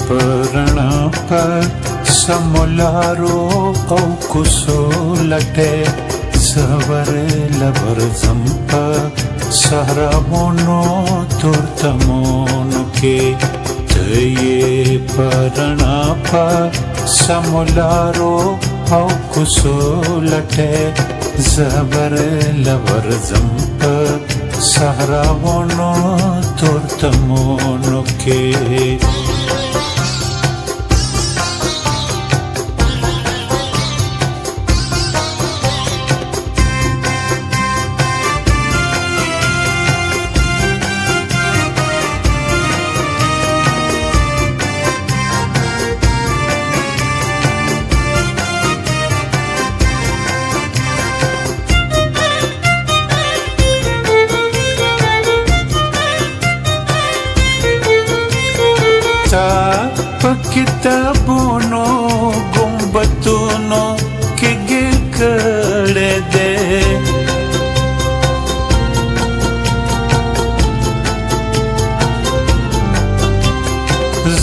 پرنا پر سمولارو او کوسو لټه زور لبر زمپا صحراونو تورتمونو کې ته پرنا پر سمولارو او کوسو لټه زور لبر زمپا صحراونو تورتمونو کې کتابونو گنبتونو کې ګر کړه دې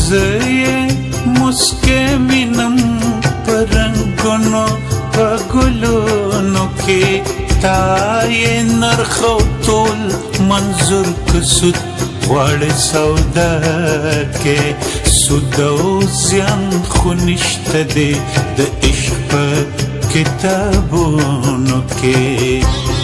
زې مسکه مینم پرنګونو پګلونو کې تای نرخو ټول منظور کسد غواړ سودا کې سود او زیان خو نشته دی د عشق په کتابونو کې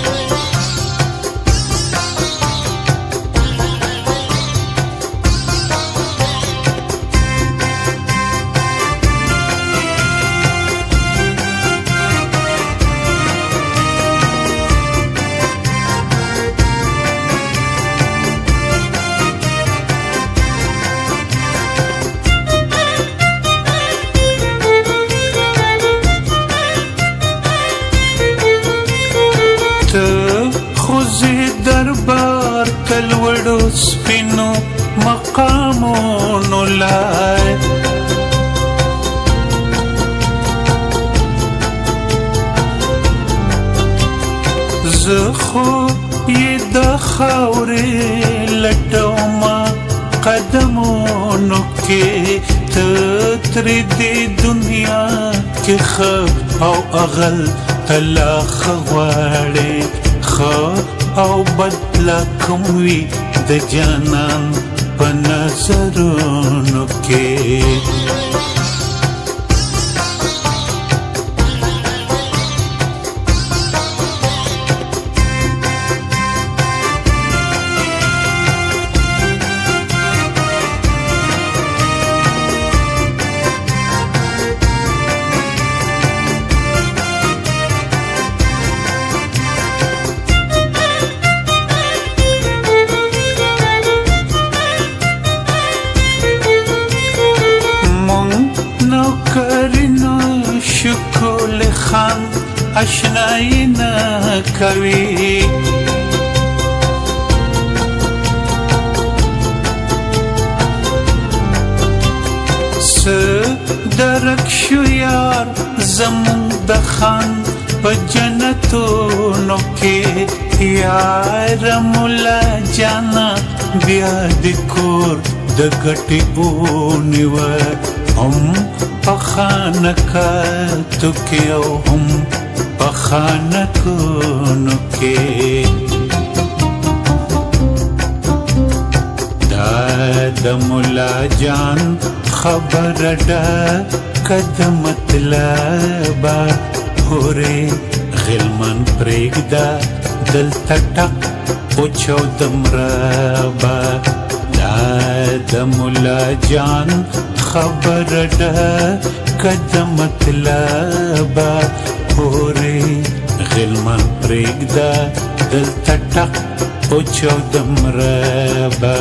خوزی دربار کلوڑو سپینو مقامونو لائے زخو یہ دا خاوری لٹو ما قدمونو کے تتری دی دنیا کے خب او اغل تلا خواڑے او بدلا کوم وی د جانان په نظرونو کې شکل خان اشنائی نہ کوي درک شو یار زمون د خان په جنتونو کې یار مولا جانا بیا د کور د ګټي اونیو هم پخانکا تو کیو هم پخانکونو کې دا د مولا جان خبر دا کد مطلب هورې غلمن پرېږده دلته ټک پوچو دمربا دا د مولا جان خبر دا کد مطلب هورې غلمن پرېږده دلته ټک پوچو دمربا